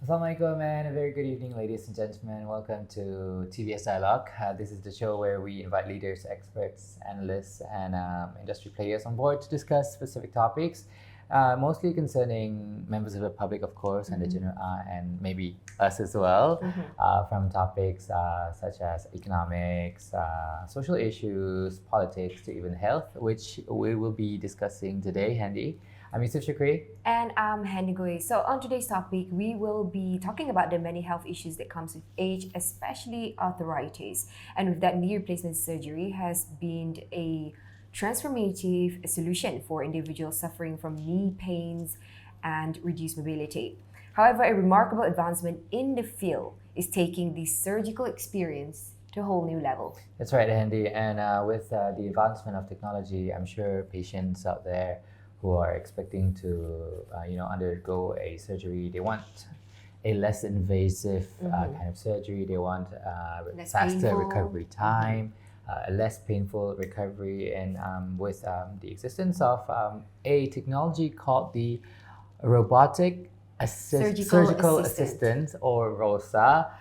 Assalamualaikum and a very good evening, ladies and gentlemen. Welcome to TVS Dialog. This is the show where we invite leaders, experts, analysts, and industry players on board to discuss specific topics, mostly concerning members of the public, of course, and the general, and maybe us as well, from topics such as economics, social issues, politics, to even health, which we will be discussing today, Handy. I'm Yusuf Shukri. And I'm Handy Gui. So on today's topic, we will be talking about the many health issues that comes with age, especially arthritis. And with that, knee replacement surgery has been a transformative solution for individuals suffering from knee pains and reduced mobility. However, a remarkable advancement in the field is taking the surgical experience to a whole new level. That's right, Handy. And with the advancement of technology, I'm sure patients out there who are expecting to undergo a surgery, they want a less invasive kind of surgery. They want faster painful recovery time, a less painful recovery, and with the existence of a technology called the robotic surgical assistant, or Rosa.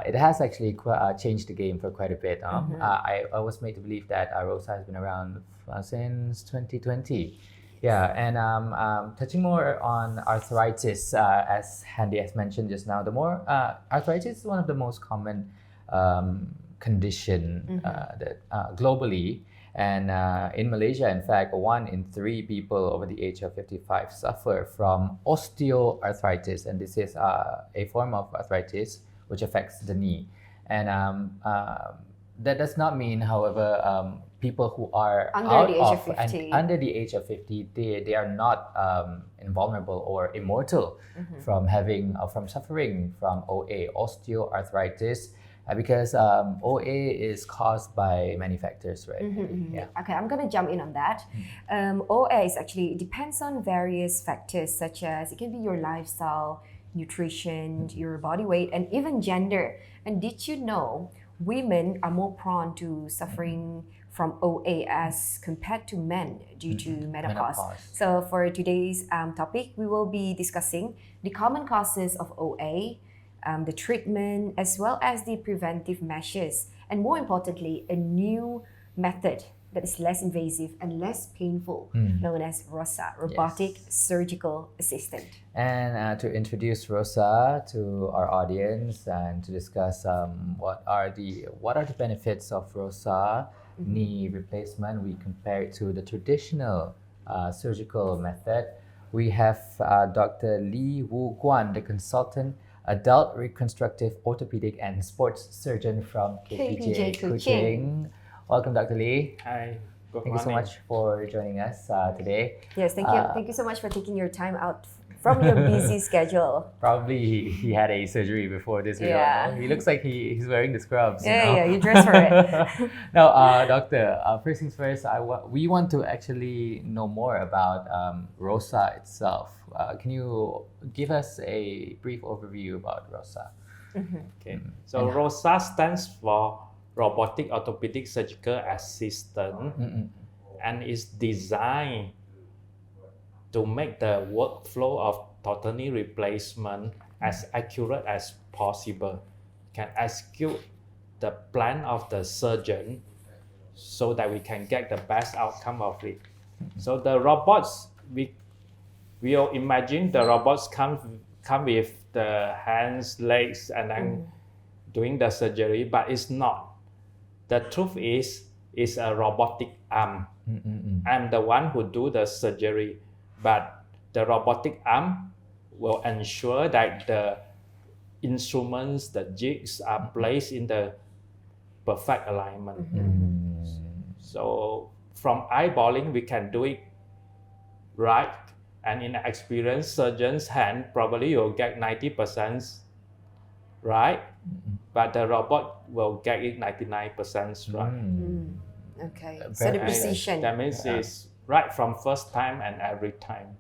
It has actually changed the game for quite a bit. I was made to believe that Rosa has been around since 2020. Yeah, and touching more on arthritis, as Handy has mentioned just now, arthritis is one of the most common condition that globally, and in Malaysia, in fact, 1 in 3 people over the age of 55 suffer from osteoarthritis, and this is a form of arthritis which affects the knee, and that does not mean, however, people who are under the age of 50, they are not invulnerable or immortal from suffering from OA, osteoarthritis, because OA is caused by many factors, right? Yeah. Okay, I'm gonna jump in on that. OA is actually, it depends on various factors, such as it can be your lifestyle, nutrition, your body weight, and even gender. And did you know women are more prone to suffering from OA as compared to men due to menopause? So for today's topic, we will be discussing the common causes of OA, the treatment, as well as the preventive measures, and more importantly, a new method that is less invasive and less painful, known as Rosa, robotic surgical assistant. And to introduce Rosa to our audience and to discuss what are the benefits of Rosa knee replacement, we compare it to the traditional surgical method. We have Dr. Lee Wu Guan, the consultant adult reconstructive orthopedic and sports surgeon from KPJ Kuching. Welcome, Dr. Lee. Hi. Thank you so much for joining us today. Yes, thank you. Thank you so much for taking your time out from your busy schedule. Probably he had a surgery before this. We don't know. He looks like he's wearing the scrubs. Yeah, you dress for it. Now, doctor, first things first, we want to actually know more about Rosa itself. Can you give us a brief overview about Rosa? Okay. So Rosa stands for Robotic Orthopedic Surgical Assistant, and is designed to make the workflow of total knee replacement as accurate as possible, can execute the plan of the surgeon so that we can get the best outcome of it. So the robots, we'll imagine the robots come with the hands, legs, and then doing the surgery, but it's not. The truth is a robotic arm. I'm the one who do the surgery, but the robotic arm will ensure that the instruments, the jigs are placed in the perfect alignment. So from eyeballing, we can do it right, and in an experienced surgeon's hand, probably you'll get 90% right, but the robot will get it 99% right. Okay, so the precision. That means it's right from first time and every time.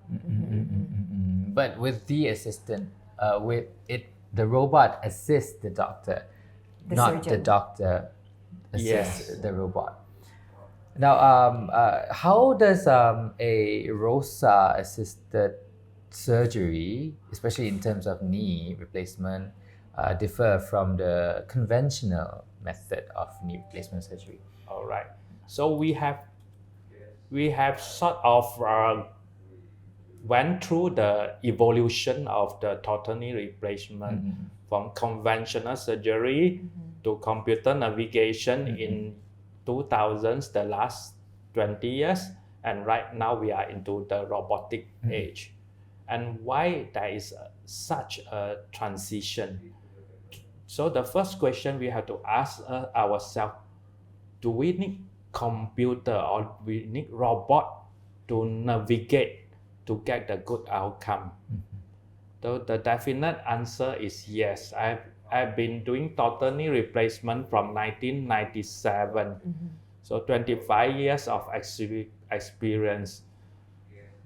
But with the assistant, the robot assists the doctor, not the doctor assists the robot. Now, how does a Rosa assisted surgery, especially in terms of knee replacement, differ from the conventional method of knee replacement surgery? All right. So we have sort of went through the evolution of the total knee replacement from conventional surgery to computer navigation in 2000s, the last 20 years, and right now we are into the robotic age. And why there is such a transition? So the first question we have to ask ourselves, do we need computer or we need robot to navigate to get the good outcome? So the definite answer is yes. I've been doing total knee replacement from 1997. So 25 years of experience.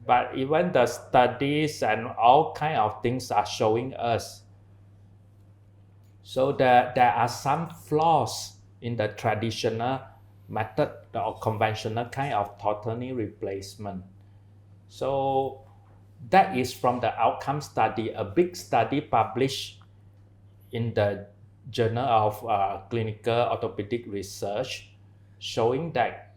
But even the studies and all kind of things are showing us. So there are some flaws in the traditional method or conventional kind of total knee replacement. So that is from the outcome study, a big study published in the Journal of Clinical Orthopedic Research, showing that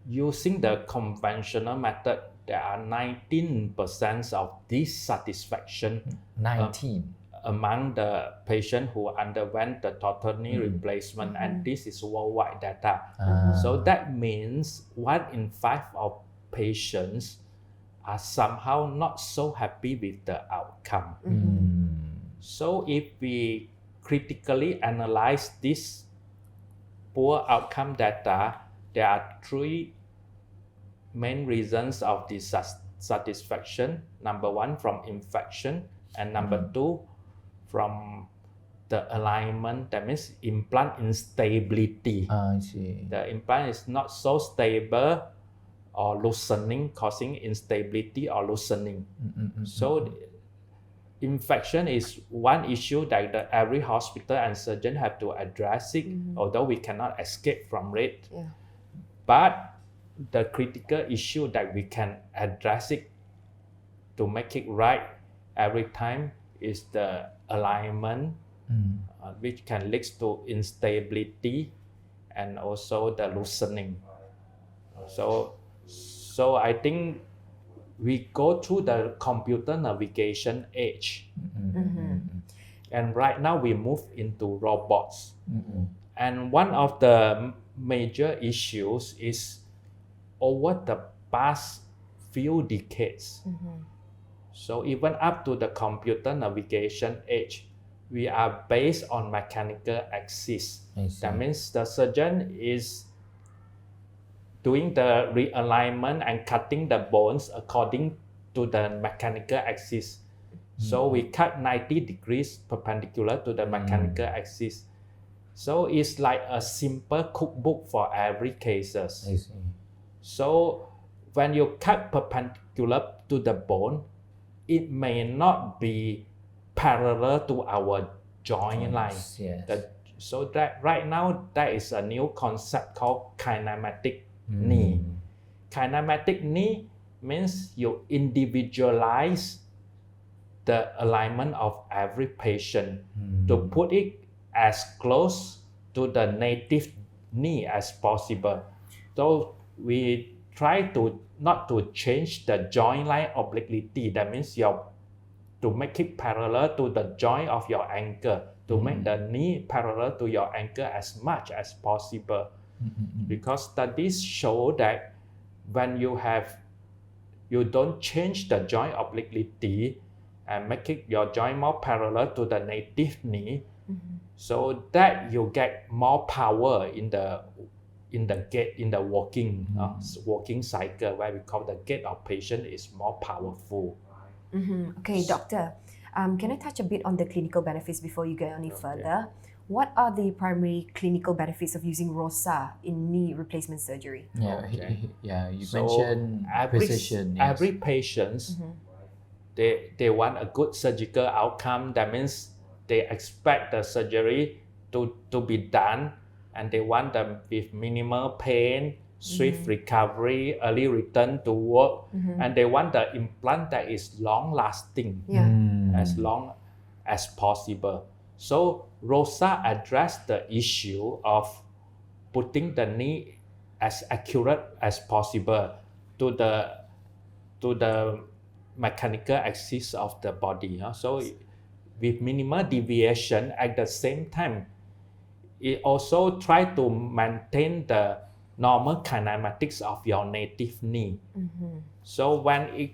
using the conventional method, there are 19% of dissatisfaction 19 among the patients who underwent the total knee replacement, and this is worldwide data. So that means 1 in 5 of patients are somehow not so happy with the outcome. So if we critically analyze this poor outcome data, there are 3 main reasons of dissatisfaction. Number 1, from infection, and number 2, from the alignment, that means implant instability. I see. The implant is not so stable or loosening, causing instability or loosening. So infection is one issue that every hospital and surgeon have to address it, although we cannot escape from it. But the critical issue that we can address it to make it right every time is the alignment, which can lead to instability and also the loosening. So I think we go through the computer navigation age, and right now we move into robots. And one of the major issues is over the past few decades. So even up to the computer navigation age, we are based on mechanical axis. That means the surgeon is doing the realignment and cutting the bones according to the mechanical axis. So we cut 90 degrees perpendicular to the mechanical axis. So it's like a simple cookbook for every cases. So when you cut perpendicular to the bone, it may not be parallel to our joint line. So that right now there is a new concept called kinematic knee. Kinematic knee means you individualize the alignment of every patient to put it as close to the native knee as possible. So we try to not to change the joint line obliquity. That means to make it parallel to the joint of your ankle, to make the knee parallel to your ankle as much as possible. Because studies show that when you don't change the joint obliquity and make it your joint more parallel to the native knee, so that you get more power in the gait, in the walking cycle, where we call the gait of patient is more powerful. Okay, doctor, can I touch a bit on the clinical benefits before you go any further? What are the primary clinical benefits of using Rosa in knee replacement surgery? You mentioned precision. Every patient, they want a good surgical outcome. That means they expect the surgery to be done, and they want them with minimal pain swift recovery, early return to work, and they want the implant that is long lasting, as long as possible. So Rosa addressed the issue of putting the knee as accurate as possible to the mechanical axis of the body. So with minimal deviation, at the same time, it also try to maintain the normal kinematics of your native knee. So when it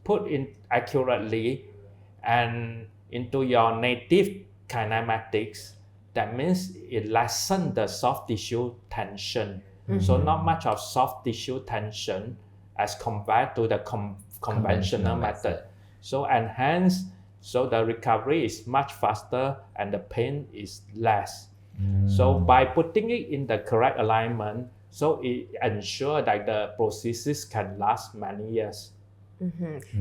put in accurately and into your native kinematics, that means it lessens the soft tissue tension. So not much of soft tissue tension as compared to the conventional method. So enhance, so the recovery is much faster and the pain is less. So by putting it in the correct alignment, so it ensures that the prosthesis can last many years.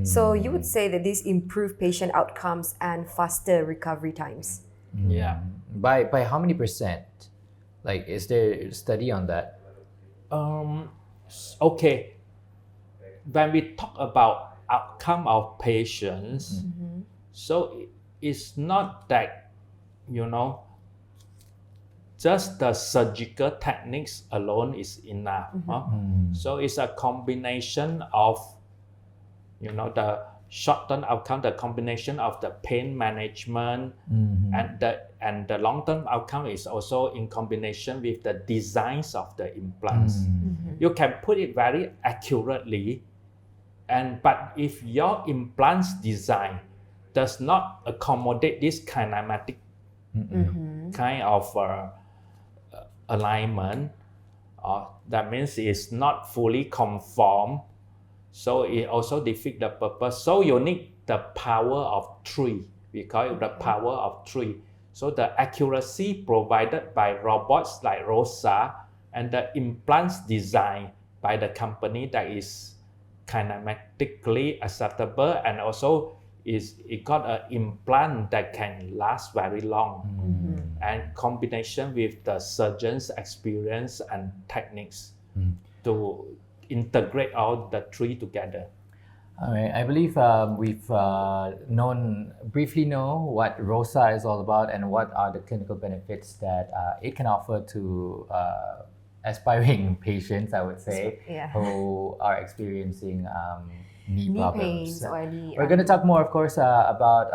So you would say that this improve patient outcomes and faster recovery times. Yeah. By how many percent? Like, is there a study on that? Okay. When we talk about outcome of patients, so it's not that, just the surgical techniques alone is enough. So it's a combination of, the short-term outcome, the combination of the pain management, and the long-term outcome is also in combination with the designs of the implants. You can put it very accurately, but if your implants design does not accommodate this kinematic kind of alignment, that means it's not fully conform. So it also defeats the purpose. So you need the power of 3. We call it the power of 3. So the accuracy provided by robots like Rosa and the implants designed by the company that is kinematically acceptable, and also it got an implant that can last very long, and combination with the surgeon's experience and techniques to integrate all the 3 together. All right, I believe we've briefly know what Rosa is all about and what are the clinical benefits that it can offer to aspiring patients, I would say, who are experiencing knee problems. Pains or We're going to talk more, of course, about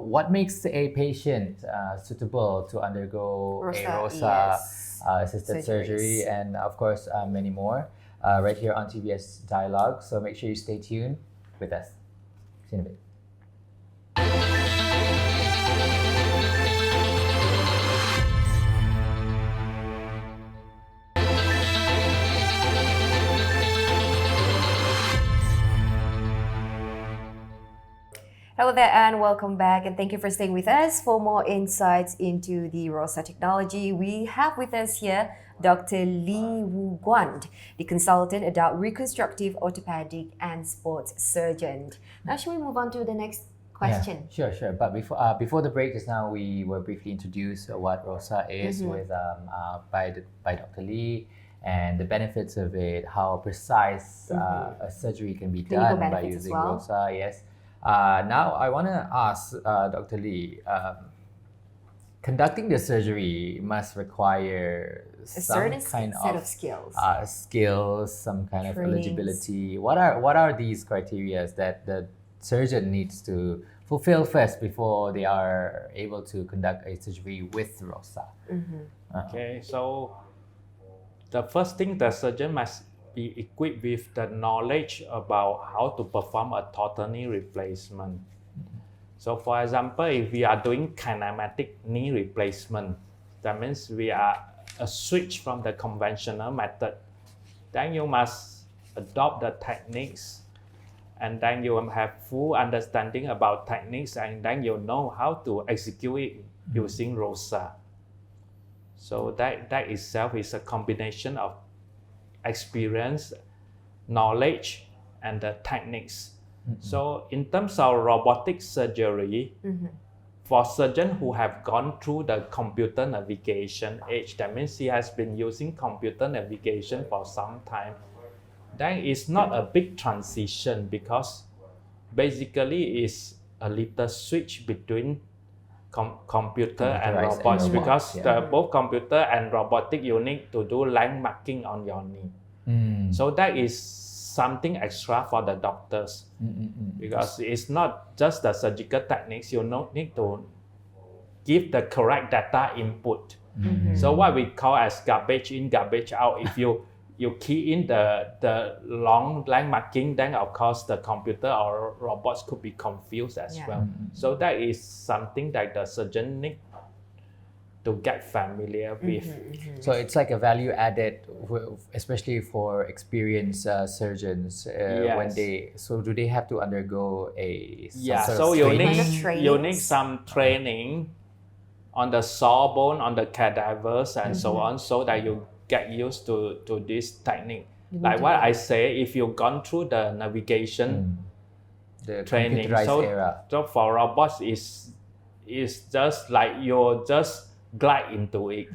what makes a patient suitable to undergo a Rosa assisted surgery, and of course many more right here on TBS Dialog. So make sure you stay tuned with us. See you in a bit. Hello there and welcome back, and thank you for staying with us. For more insights into the Rosa technology, we have with us here Dr. Guan, the consultant adult reconstructive orthopedic and sports surgeon. Now, shall we move on to the next question? Yeah, sure. But before the break, just now we were briefly introduced what Rosa is by Dr. Lee, and the benefits of it, how precise a surgery can be done by using Rosa. Yes. Now I want to ask Dr. Lee, conducting the surgery must require some kind of skills, some kind of eligibility. What are these criteria that the surgeon needs to fulfill first before they are able to conduct a surgery with Rosa? Okay, so the first thing, the surgeon must be equipped with the knowledge about how to perform a total knee replacement. So for example, if we are doing kinematic knee replacement, that means we are a switch from the conventional method. Then you must adopt the techniques, and then you will have full understanding about techniques, and then you know how to execute it using Rosa. So that itself is a combination of experience, knowledge, and the techniques. So in terms of robotic surgery, for surgeon who have gone through the computer navigation age, that means he has been using computer navigation for some time, then it's not a big transition because basically it's a little switch between computer and robots, because both computer and robotic you need to do landmarking on your knee. So that is something extra for the doctors, because it's not just the surgical techniques, you need to give the correct data input. So what we call as garbage in, garbage out, if you key in the long landmarking, then of course the computer or robots could be confused as well. So that is something that the surgeon need to get familiar with. So it's like a value added, especially for experienced surgeons when do they have to undergo so you need some training on the sawbone, on the cadavers and so on, so that you get used to this technique. Like what I say, if you've gone through the navigation the training, era. So for robots is just like you just glide into it.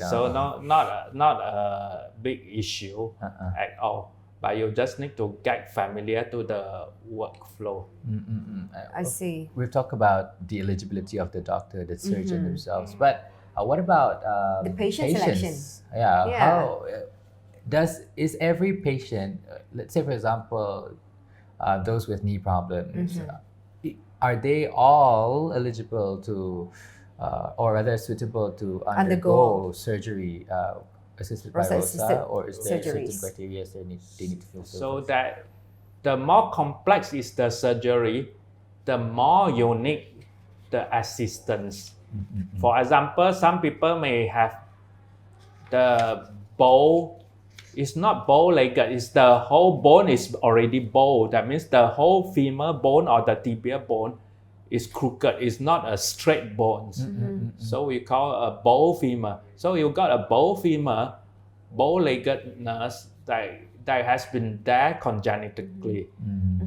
So not a big issue at all. But you just need to get familiar to the workflow. I see. We've talked about the eligibility of the doctor, the surgeon themselves, but what about the patient selection? How is every patient, let's say for example, those with knee problems, are they all eligible to, or rather suitable to undergo surgery assisted by Rosa, or is there certain criteria they need to fulfill? So that the more complex is the surgery, the more you need the assistance. For example, some people may have the bow, it's not bow-legged, it's the whole bone is already bowed. That means the whole femur bone or the tibia bone is crooked, it's not a straight bone. So we call a bow femur. So you got a bow femur, bow-leggedness that has been there congenitally.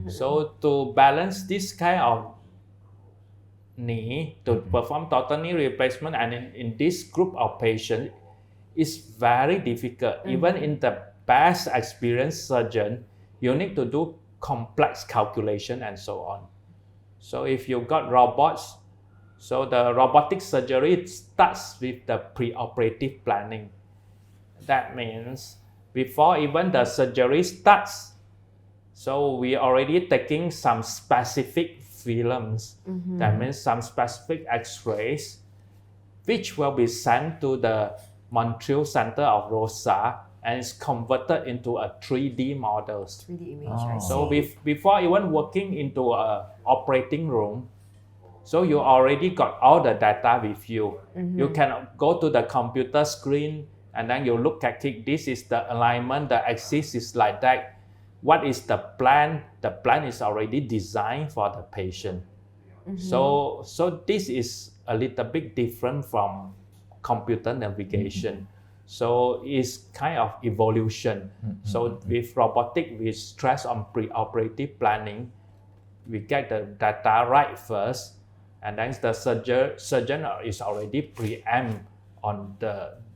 So to balance this kind of knee, to perform total knee replacement, and in this group of patients, is very difficult. Even in the best experienced surgeon, you need to do complex calculation and so on. So if you got robots, so the robotic surgery starts with the preoperative planning. That means before even the surgery starts, so we already taking some specific films. That means some specific X-rays, which will be sent to the Montreal Center of Rosa and is converted into a 3D models. 3D image. So before even working into a operating room, so you already got all the data with you. You can go to the computer screen and then you look at it. This is the alignment, the axis is like that. What is the plan? The plan is already designed for the patient. So this is a little bit different from computer navigation. So it's kind of evolution. So with robotic, we stress on preoperative planning. We get the data right first, and then the surgeon is already preempt on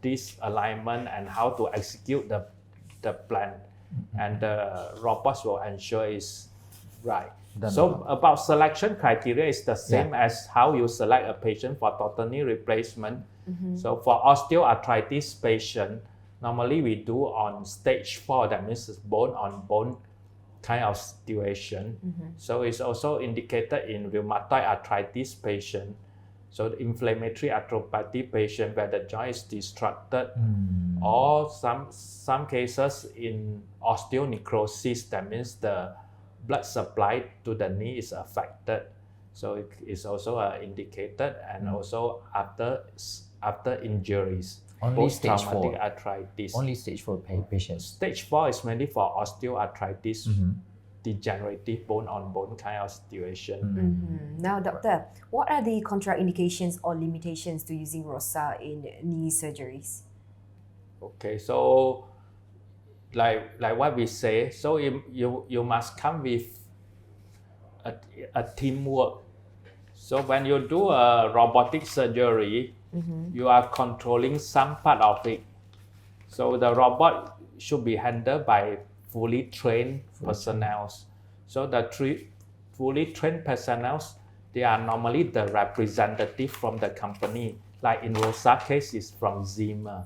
this alignment and how to execute the plan. And the robots will ensure it's right. So about selection criteria is the same as how you select a patient for total knee replacement. So for osteoarthritis patient, normally we do on stage 4, that means it's bone on bone kind of situation. So it's also indicated in rheumatoid arthritis patient. So the inflammatory arthropathy patient where the joint is destructed, or some cases in osteonecrosis, that means the blood supply to the knee is affected. So it is also indicated, and also after injuries. Only stage 4 arthritis. Only stage 4 patients. Stage 4 is mainly for osteoarthritis, degenerative bone-on-bone kind of situation. Now, doctor, what are the contraindications or limitations to using Rosa in knee surgeries? Okay, so like what we say, so you must come with a teamwork. So when you do a robotic surgery, you are controlling some part of it. So the robot should be handled by fully trained personnel. So the fully trained personnel, they are normally the representative from the company. Like in Rosa case, is from Zimmer.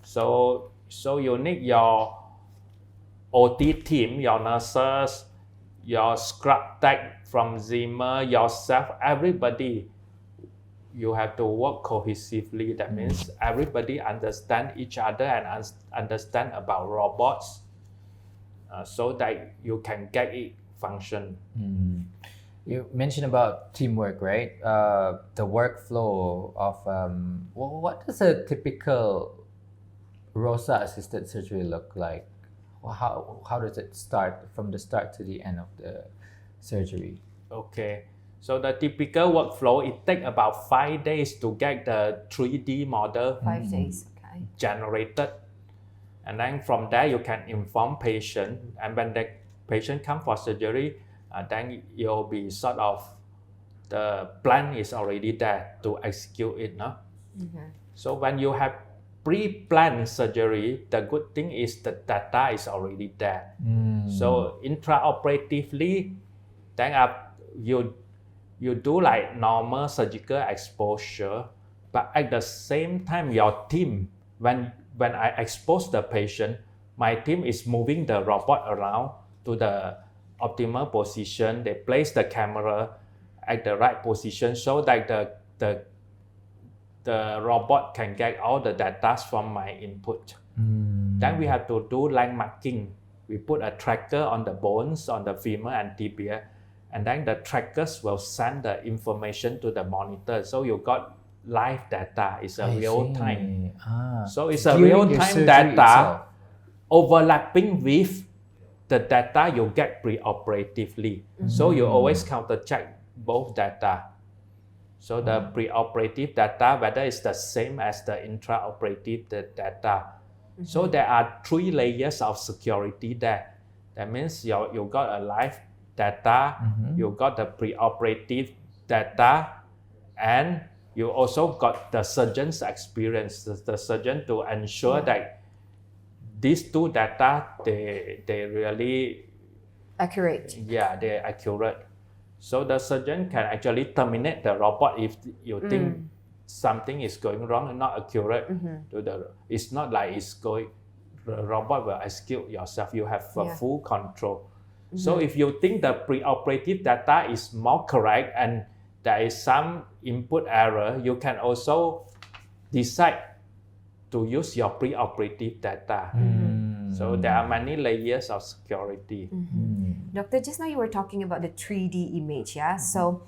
So you need your OT team, your nurses, your scrub tech from Zimmer, yourself, everybody. You have to work cohesively. That means everybody understand each other and understand about robots, so that you can get it function. You mentioned about teamwork, right? The workflow of what does a typical Rosa assisted surgery look like? How does it start from the start to the end of the surgery? Okay. So the typical workflow, it takes about 5 days to get the 3D model 5 days, okay. generated. And then from there, you can inform patient. And when the patient come for surgery, then you'll be sort of, the plan is already there to execute it. No? So when you have pre-planned surgery, the good thing is the data is already there. So intraoperatively, then you do like normal surgical exposure, but at the same time, your team, when I expose the patient, my team is moving the robot around to the optimal position. They place the camera at the right position so that the robot can get all the data from my input. Then we have to do landmarking. We put a tracker on the bones, on the femur and tibia, and then the trackers will send the information to the monitor. So you got live data. It's a real time. So it's a real time data overlapping with the data you get pre-operatively. So you always counter check both data. So the pre-operative data, whether it's the same as the intraoperative data. So there are 3 layers of security there. That means you got a live data, you got the pre-operative data, and you also got the surgeon's experience, the surgeon to ensure that these 2 data, they really accurate. Yeah, they're accurate. So the surgeon can actually terminate the robot if you think something is going wrong and not accurate. It's not like the robot will execute yourself. You have full control. So if you think the pre-operative data is more correct and there is some input error, you can also decide to use your pre-operative data. So there are many layers of security. Doctor, just now you were talking about the 3D image, yeah? So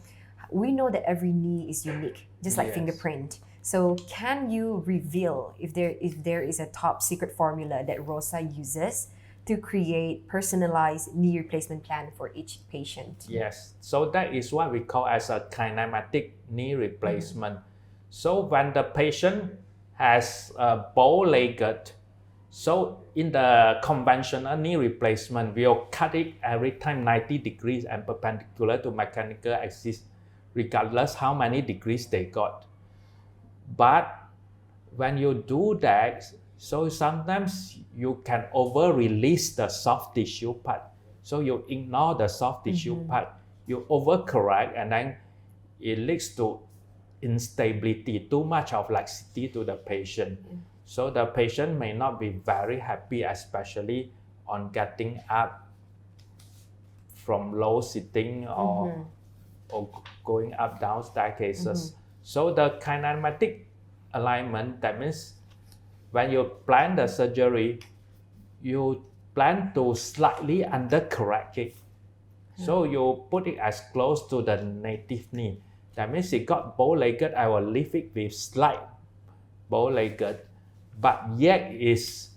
we know that every knee is unique, just like fingerprint. So can you reveal if there is a top secret formula that Rosa uses to create personalized knee replacement plan for each patient? Yes, so that is what we call as a kinematic knee replacement. So when the patient has a bow-legged, so in the conventional knee replacement, we'll cut it every time 90 degrees and perpendicular to mechanical axis, regardless how many degrees they got. But when you do that, so sometimes you can over-release the soft tissue part. So you ignore the soft tissue part, you overcorrect, and then it leads to instability, too much of laxity to the patient. So the patient may not be very happy, especially on getting up from low sitting or going up down staircases. So the kinematic alignment, that means when you plan the surgery, you plan to slightly undercorrect it. So you put it as close to the native knee. That means it got bow-legged, I will leave it with slight bow-legged, but yet is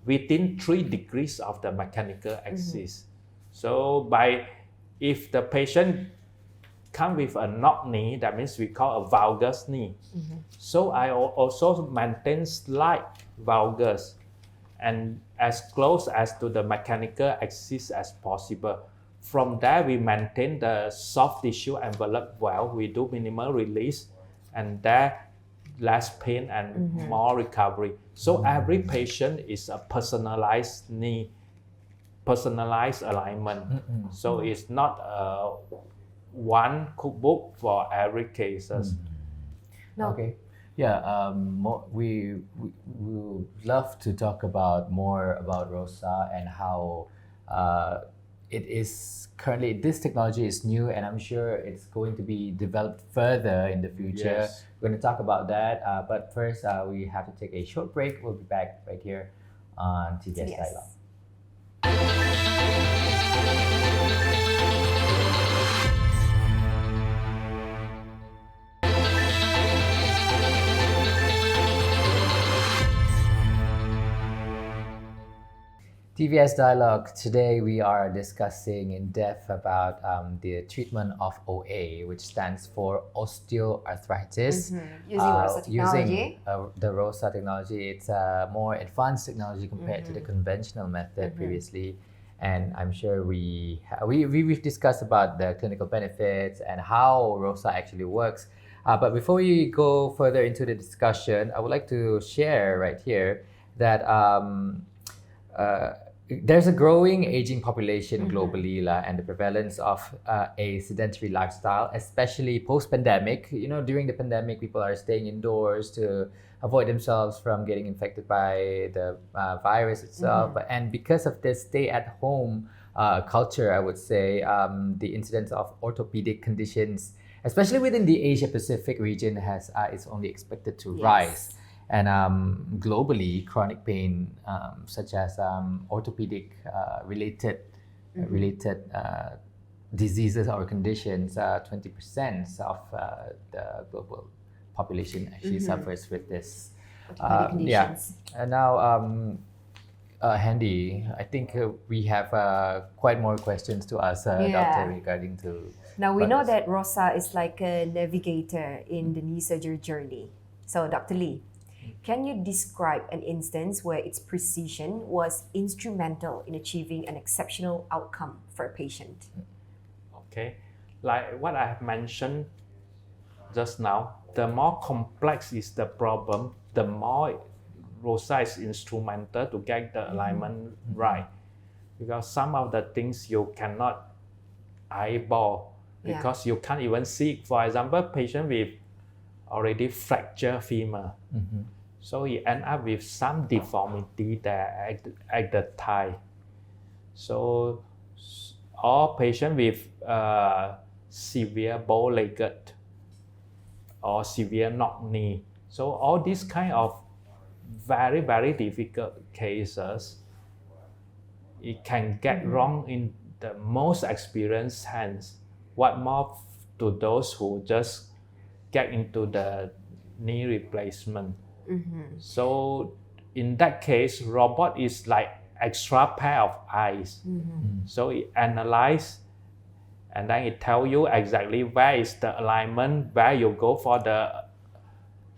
within 3 degrees of the mechanical axis. So if the patient come with a knock knee, that means we call a valgus knee. So I also maintain slight valgus and as close as to the mechanical axis as possible. from there we maintain the soft tissue envelope well. We do minimal release, and there less pain and more recovery. So every patient is a personalized need, personalized alignment. So it's not one cookbook for every cases. No. Okay. Yeah, we would love to talk about more about Rosa and how it is currently, this technology is new, and I'm sure it's going to be developed further in the future. Yes. We're going to talk about that, but first we have to take a short break. We'll be back right here on TBS Yes. Dialog. TVS Dialogue. Today we are discussing in depth about the treatment of OA, which stands for osteoarthritis. Using Rosa technology. Using the Rosa technology, it's a more advanced technology compared to the conventional method previously. And I'm sure we've discussed about the clinical benefits and how Rosa actually works. But before we go further into the discussion, I would like to share right here that there's a growing aging population globally, and the prevalence of a sedentary lifestyle, especially post-pandemic. You know, during the pandemic, people are staying indoors to avoid themselves from getting infected by the virus itself. And because of this stay-at-home culture, I would say, the incidence of orthopedic conditions, especially within the Asia-Pacific region, is only expected to rise. And globally, chronic pain, such as orthopedic related diseases or conditions, 20% of the global population actually suffers with this. Conditions. And now, Handy, I think we have quite more questions to ask Doctor regarding to. Now we know that Rosa is like a navigator in the knee surgery journey. So Dr. Lee, can you describe an instance where its precision was instrumental in achieving an exceptional outcome for a patient? Okay, like what I have mentioned just now, the more complex is the problem, the more Rosa is instrumental to get the alignment right. Because some of the things you cannot eyeball because you can't even see. For example, patient with already fractured femur. So he end up with some deformity there at the thigh. So all patient with severe bow-legged or severe knock knee. So all these kind of very, very difficult cases, it can get wrong in the most experienced hands. What more to those who just get into the knee replacement. So in that case, robot is like extra pair of eyes. So it analyze and then it tell you exactly where is the alignment, where you go for the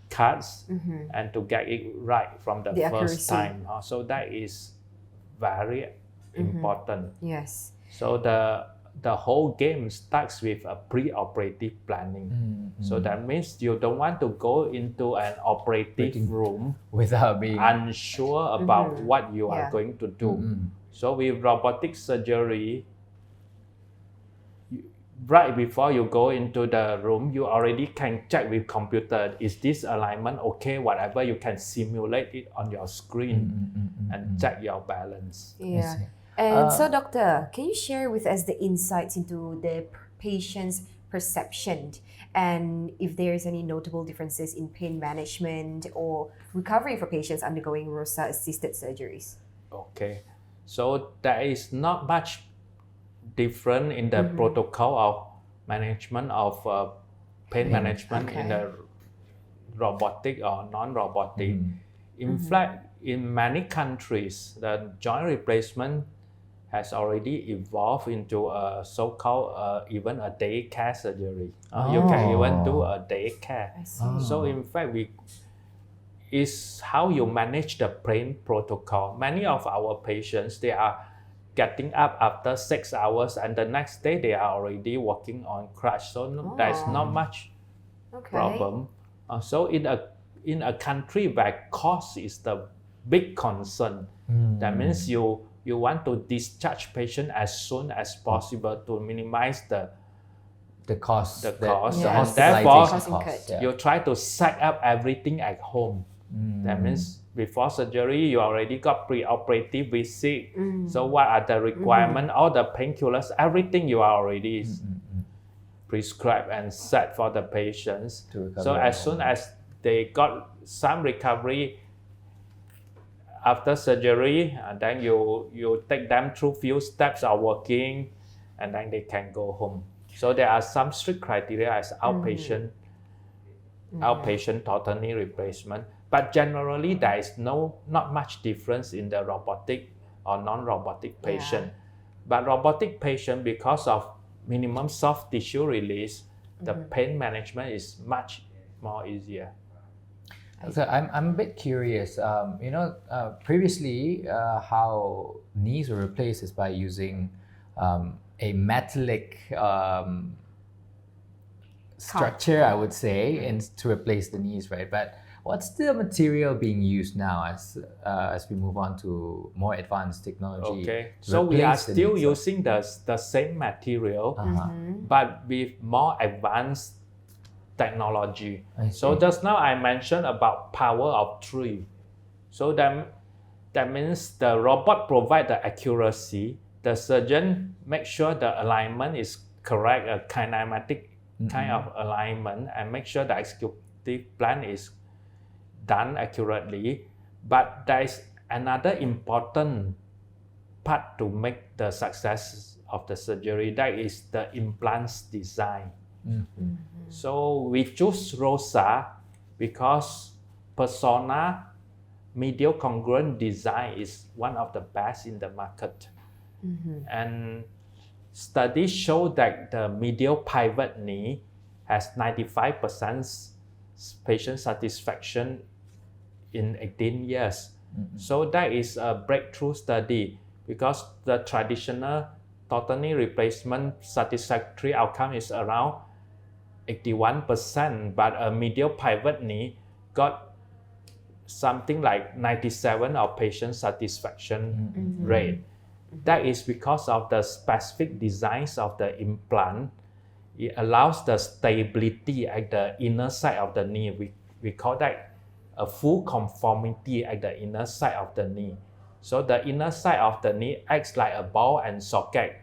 cuts and to get it right from the first time. So that is very important. Yes. So the whole game starts with a pre-operative planning. So that means you don't want to go into an operative room without being unsure about what you are going to do. So with robotic surgery, right before you go into the room, you already can check with computer, is this alignment okay? Whatever, you can simulate it on your screen and check your balance. Yeah. And so, doctor, can you share with us the insights into the patient's perception and if there is any notable differences in pain management or recovery for patients undergoing Rosa-assisted surgeries? Okay, so there is not much different in the protocol of management of pain management in the robotic or non-robotic. In fact, in many countries, the joint replacement has already evolved into a so-called even a daycare surgery. You can even do a daycare. So in fact, is how you manage the pain protocol. Many of our patients, they are getting up after 6 hours, and the next day they are already walking on crutch. So there's not much problem. So in a country where cost is the big concern, that means you want to discharge patient as soon as possible to minimize the cost, and therefore you try to set up everything at home. That means before surgery you already got pre-operative visit. So what are the requirements, all the painkillers, everything you are already prescribed and set for the patients. So as soon as they got some recovery after surgery, and then you take them through few steps of working, and then they can go home. So there are some strict criteria as outpatient total knee replacement. But generally, there is not much difference in the robotic or non-robotic patient. But robotic patient, because of minimum soft tissue release, the pain management is much more easier. So I'm a bit curious. Previously, how knees were replaced is by using a metallic structure, I would say, and to replace the knees, right? But what's the material being used now as we move on to more advanced technology? Okay, so we are still using the same material, but with more advanced technology. So just now I mentioned about power of 3. So that means the robot provides the accuracy. The surgeon makes sure the alignment is correct, a kinematic kind of alignment, and make sure the executive plan is done accurately. But there is another important part to make the success of the surgery. That is the implants design. So we choose Rosa because persona medial congruent design is one of the best in the market. And studies show that the medial pivot knee has 95% patient satisfaction in 18 years. So that is a breakthrough study, because the traditional total knee replacement satisfactory outcome is around 81%, but a medial pivot knee got something like 97% of patient satisfaction rate. That is because of the specific designs of the implant. It allows the stability at the inner side of the knee. We call that a full conformity at the inner side of the knee. So the inner side of the knee acts like a ball and socket,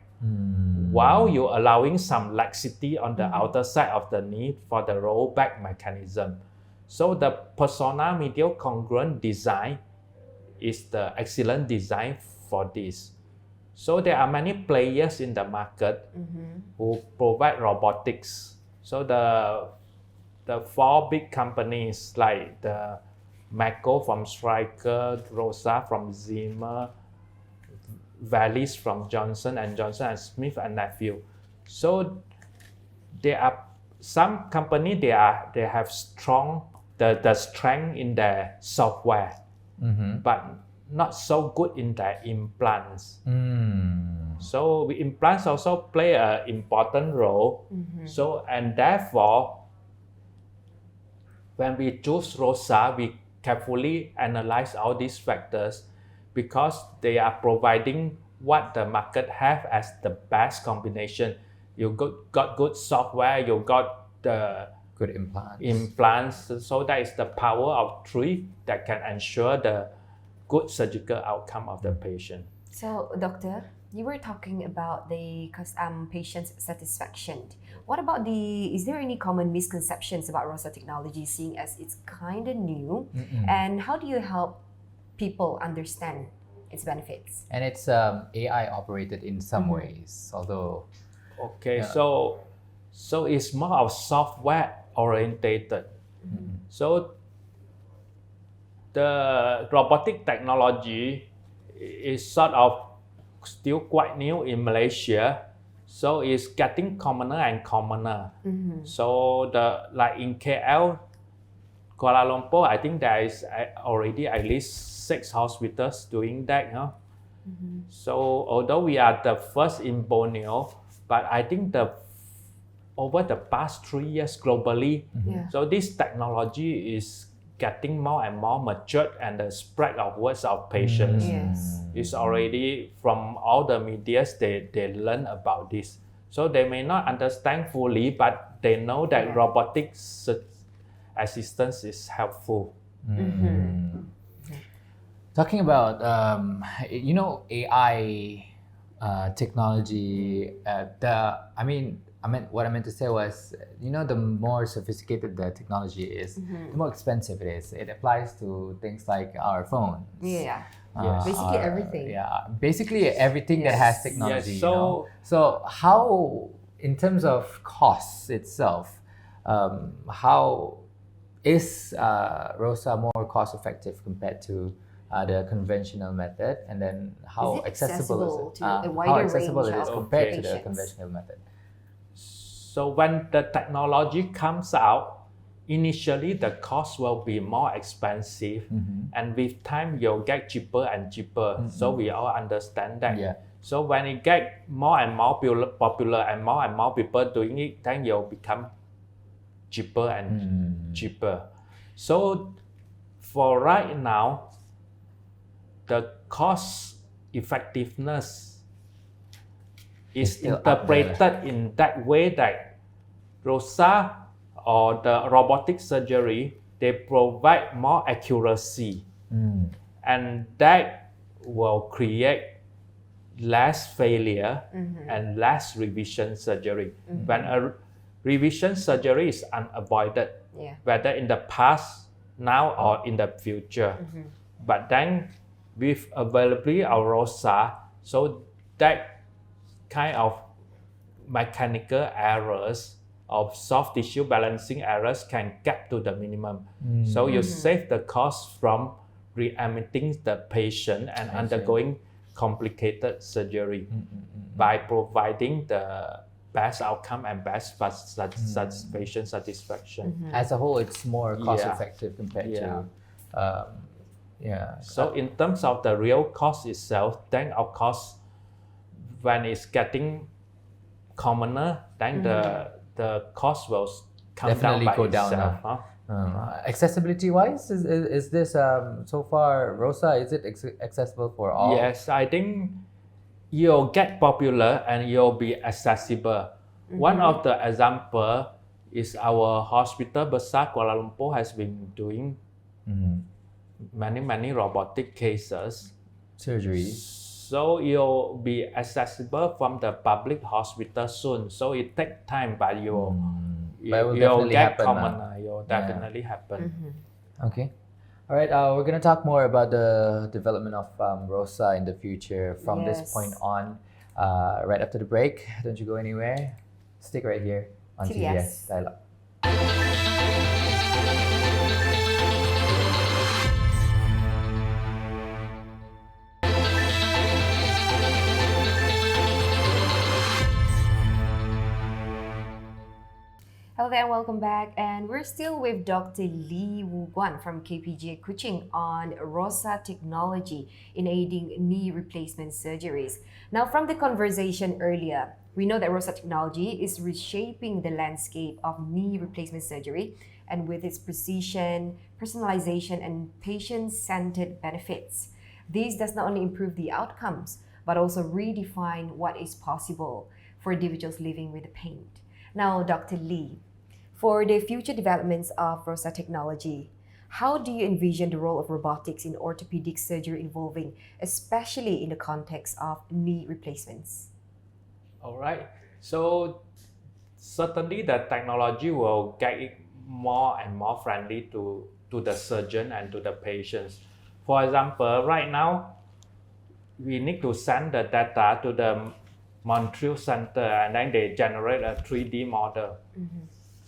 while you're allowing some laxity on the outer side of the knee for the rollback mechanism. So the persona medial congruent design is the excellent design for this. So there are many players in the market who provide robotics. So the 4 big companies like the Mako from Stryker, Rosa from Zimmer, Vallis from Johnson & Johnson, and Smith & Nephew. So there are some companies, they have the strength in their software, but not so good in their implants. So implants also play an important role. So, and therefore, when we choose Rosa, we carefully analyze all these factors, because they are providing what the market have as the best combination. You got good software, you got the good implants. So that is the power of 3 that can ensure the good surgical outcome of the patient. So, doctor, you were talking about the patient satisfaction. What about is there any common misconceptions about Rosa technology, seeing as it's kind of new? And how do you help people understand its benefits? And it's AI operated in some ways, although... Okay, so it's more of software orientated. So the robotic technology is sort of still quite new in Malaysia, so it's getting commoner and commoner. So like in KL, Kuala Lumpur, I think there is already at least 6 hospitals doing that. So although we are the first in Borneo, but I think over the past 3 years globally, so this technology is getting more and more matured, and the spread of words of patients is already from all the medias. They learn about this, so they may not understand fully, but they know that robotic assistance is helpful. Talking about AI technology, what I meant to say was, the more sophisticated the technology is, the more expensive it is. It applies to things like our phones. Basically everything. Basically everything that has technology. Yes. So how, in terms of costs itself, how is Rosa more cost effective compared to the conventional method, and then how accessible is it? to a wider range compared to the patients? conventional method? So when the technology comes out, initially the cost will be more expensive, and with time you'll get cheaper and cheaper. So we all understand that. So when it get more and more popular and more people doing it, then you'll become cheaper and cheaper. So for right now, the cost effectiveness is interpreted in that way that Rosa or the robotic surgery, they provide more accuracy, and that will create less failure and less revision surgery. When a revision surgery is unavoided, whether in the past, now, or in the future. But then with availability of Rosa, so that kind of mechanical errors of soft tissue balancing errors can get to the minimum. So you save the cost from readmitting the patient and undergoing complicated surgery by providing the best outcome and best patient satisfaction. As a whole, it's more cost effective compared to So in terms of the real cost itself, then of course when it's getting commoner, then the cost will come definitely down by go down itself. Accessibility wise, is this so far, Rosa, is it accessible for all? Yes, I think you'll get popular and you'll be accessible. One of the example is our hospital Besar Kuala Lumpur has been doing many robotic cases, surgeries. So you'll be accessible from the public hospital soon. So it takes time, but you'll get commoner. You'll definitely happen. Okay. All right. We're gonna talk more about the development of Rosa in the future from this point on. Right after the break. Don't you go anywhere. Stick right here on TDS Dialog. Hello there and welcome back, and we're still with Dr. Lee Guan from KPJ Kuching on Rosa technology in aiding knee replacement surgeries. Now, from the conversation earlier, we know that Rosa technology is reshaping the landscape of knee replacement surgery, and with its precision, personalization, and patient-centered benefits. This does not only improve the outcomes, but also redefine what is possible for individuals living with pain. Now, Dr. Lee, for the future developments of Rosa technology, how do you envision the role of robotics in orthopedic surgery evolving, especially in the context of knee replacements? All right. So certainly the technology will get it more and more friendly to the surgeon and to the patients. For example, right now, we need to send the data to the Montreal Center, and then they generate a 3D model.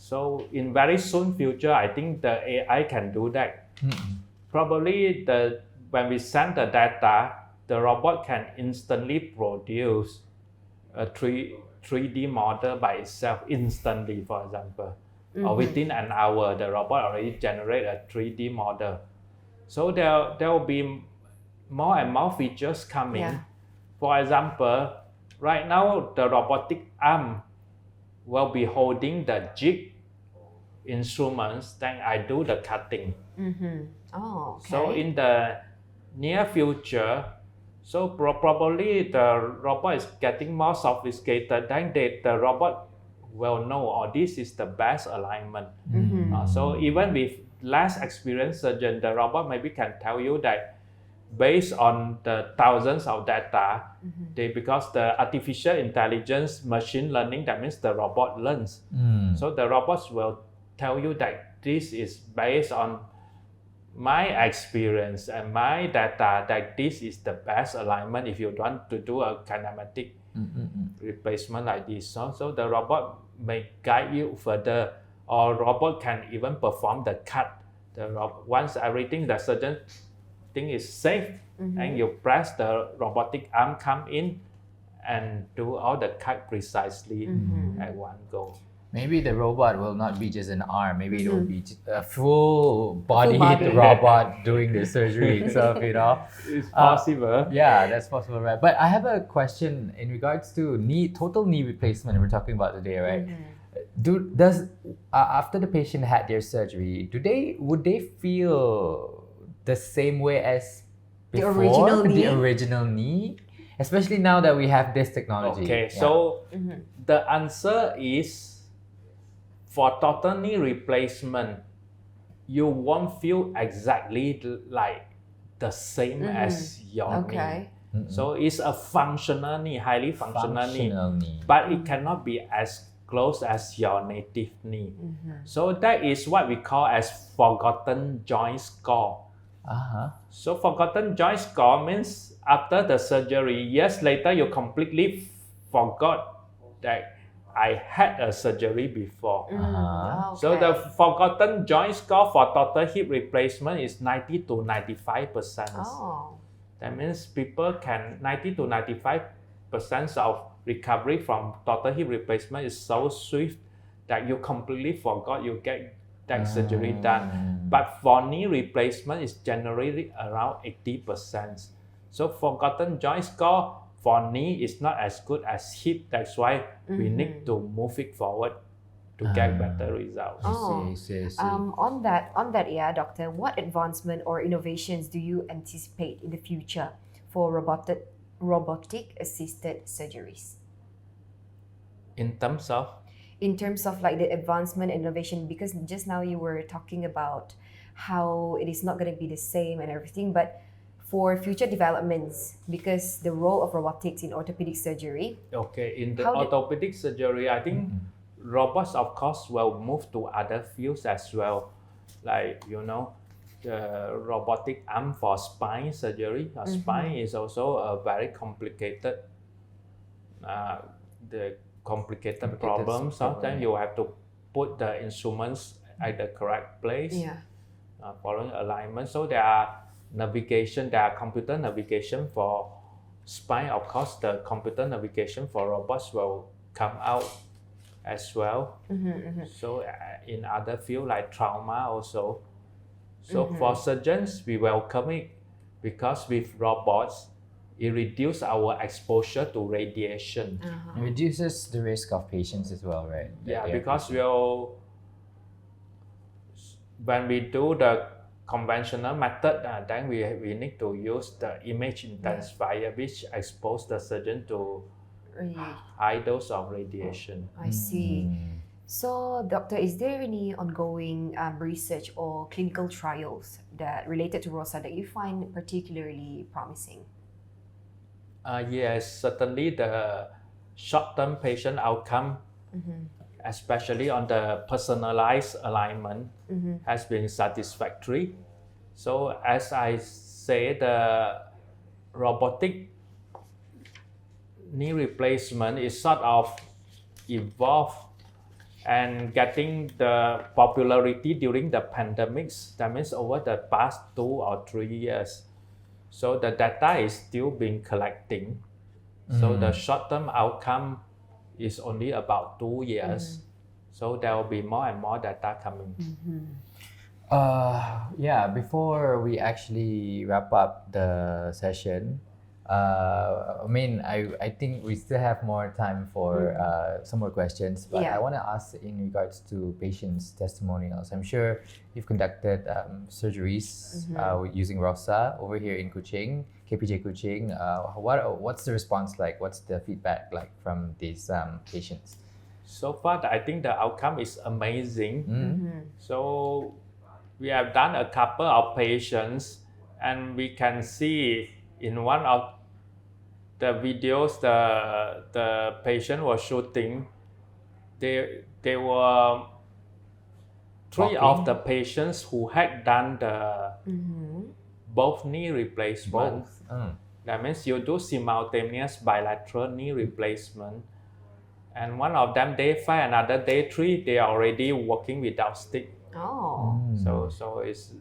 So in very soon future, I think the AI can do that. Probably when we send the data, the robot can instantly produce a 3D model by itself instantly, for example. Or within an hour, the robot already generate a 3D model. So there will be more and more features coming For example, right now the robotic arm will be holding the jig instruments, then I do the cutting. Oh, okay. So in the near future, so probably the robot is getting more sophisticated, then the robot will know, oh, this is the best alignment. So even with less experienced surgeon, the robot maybe can tell you that based on the thousands of data, because the artificial intelligence, machine learning, that means the robot learns. So the robots will tell you that this is based on my experience and my data, that this is the best alignment if you want to do a kinematic replacement like this. So the robot may guide you further, or robot can even perform the cut. Once everything the surgeon think is safe, and you press the robotic arm come in and do all the cut precisely at one go. Maybe the robot will not be just an arm. Maybe it will be a full-bodied body. robot doing the surgery itself. It's possible. Yeah, that's possible, right? But I have a question in regards to total knee replacement. We're talking about today, right? Does after the patient had their surgery, would they feel the same way as before the original knee? Especially now that we have this technology. Okay, so the answer is, for total knee replacement, you won't feel exactly like the same as your knee. So it's a functional knee, highly functional knee, but it cannot be as close as your native knee. So that is what we call as forgotten joint score. So forgotten joint score means after the surgery, years later, you completely forgot that I had a surgery before. So the forgotten joint score for total hip replacement is 90 to 95%. That means people can 90 to 95% of recovery from total hip replacement is so swift that you completely forgot you get that surgery done. But for knee replacement, it's generally around 80%. So forgotten joint score for knee is not as good as hip. That's why we need to move it forward to get better results. I see. On that, yeah, doctor, what advancement or innovations do you anticipate in the future for robotic assisted surgeries? In terms of like the advancement and innovation, because just now you were talking about how it is not going to be the same and everything, but for future developments, because the role of robotics in orthopedic surgery. Okay, in the orthopedic surgery, I think robots, of course, will move to other fields as well. Like, the robotic arm for spine surgery. Spine is also a very complicated problem. Sometimes you have to put the instruments at the correct place, following alignment. So there are computer navigation for spine. Of course, the computer navigation for robots will come out as well. So in other fields like trauma also. So for surgeons, we welcome it, because with robots, it reduces our exposure to radiation. It reduces the risk of patients as well, right? Because when we do the conventional method, then we need to use the image intensifier, which expose the surgeon to high dose of radiation. I see. So, doctor, is there any ongoing research or clinical trials that related to Rosa that you find particularly promising? Yes, certainly the short-term patient outcome, especially on the personalized alignment, has been satisfactory. So as I say, the robotic knee replacement is sort of evolved and getting the popularity during the pandemics. That means over the past 2 or 3 years. So the data is still being collecting. So the short-term outcome is only about 2 years. So there will be more and more data coming. Before we actually wrap up the session, I mean, I think we still have more time for some more questions, but Yeah. I want to ask in regards to patients' testimonials. I'm sure you've conducted surgeries using Rosa over here in Kuching, KPJ Kuching. What's the response like? What's the feedback like from these patients? So far, I think the outcome is amazing. Mm-hmm. So we have done a couple of patients, and we can see in one of the videos the patient was shooting. They were three of the patients who had done the both knee replacement. That means you do simultaneous bilateral knee replacement. And one of them day 5, another day 3, they are already walking without stick. Oh. So it's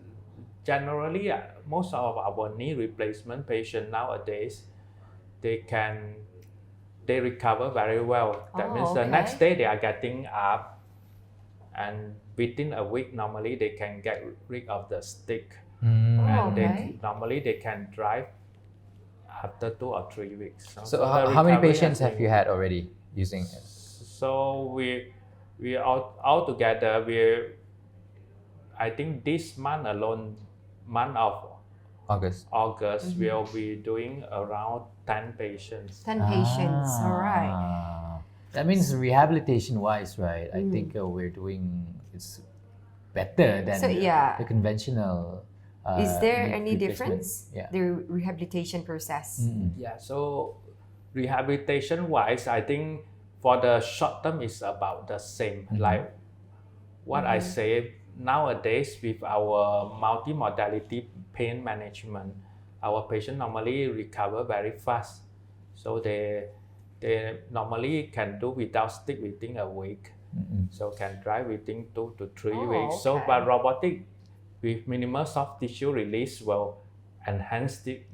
generally most of our knee replacement patients nowadays, they recover very well. That means the next day they are getting up, and within a week normally they can get rid of the stick, and normally they can drive after 2 or 3 weeks. So how many patients have you had already using it? So we all together, I think this month alone, month of August, we'll be doing around 10 patients. 10 patients, all right. That means rehabilitation-wise, right? I think we're doing it's better than the conventional. Is there any difference? Yeah. The rehabilitation process. Yeah. So rehabilitation-wise, I think for the short term is about the same. Like what I say nowadays with our multimodality pain management, our patient normally recover very fast. So they normally can do without stick within a week. So can drive within 2 to 3 weeks. So but robotic with minimal soft tissue release will enhance it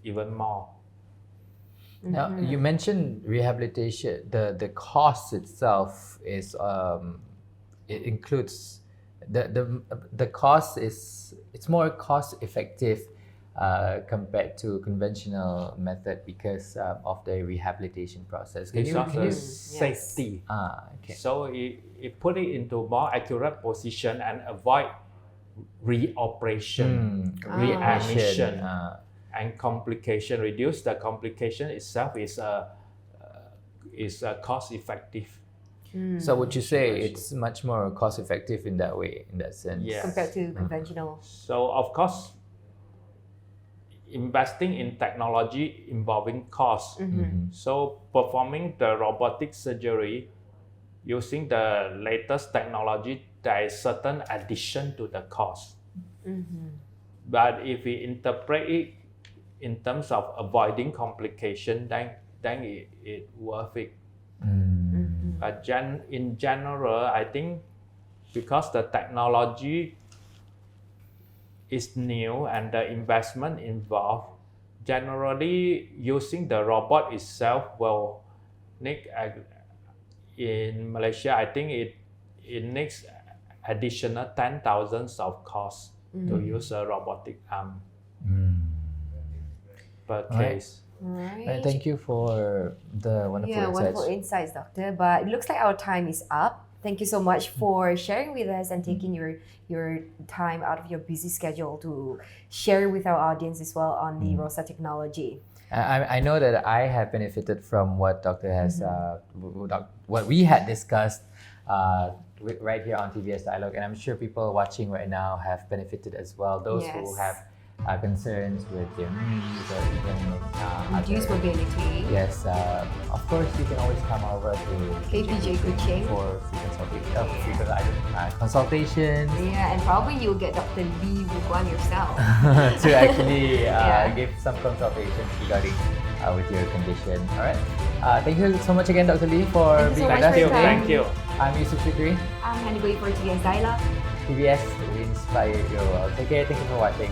even more. Now you mentioned rehabilitation. The cost itself is it includes the cost is it's more cost effective compared to conventional method because of the rehabilitation process. Because of the safety. So it put it into more accurate position and avoid reoperation, readmission, and complication. Reduce the complication itself is cost effective. So would you say it's much more cost effective in that way, in that sense? Yes. Compared to conventional? So of course, investing in technology involving cost. So performing the robotic surgery using the latest technology, there is certain addition to the cost. But if we interpret it in terms of avoiding complication, then it worth it. But in general, I think because the technology is new and the investment involved, generally using the robot itself will need, in Malaysia, I think it needs additional 10,000 of cost to use a robotic arm per case. Right. Thank you for the wonderful insights. Wonderful insights, Doctor. But it looks like our time is up. Thank you so much for sharing with us and taking your time out of your busy schedule to share with our audience as well on the Rosa technology. I know that I have benefited from what Doctor has, what we had discussed right here on TVS Dialog, and I'm sure people watching right now have benefited as well. Those who have concerns with their knees or even reduced mobility. Yes, of course you can always come over to KPJ Kuching for consultations. Yeah, and probably you'll get Dr. Lee Guan yourself to actually give some consultations regarding with your condition. All right. Thank you so much again, Dr. Lee, for being with us. Thank you. I'm Yusuf Shukri. I'm Hanigoi for TVS Dialog. TVS, we inspire your world. Take care. Thank you for watching.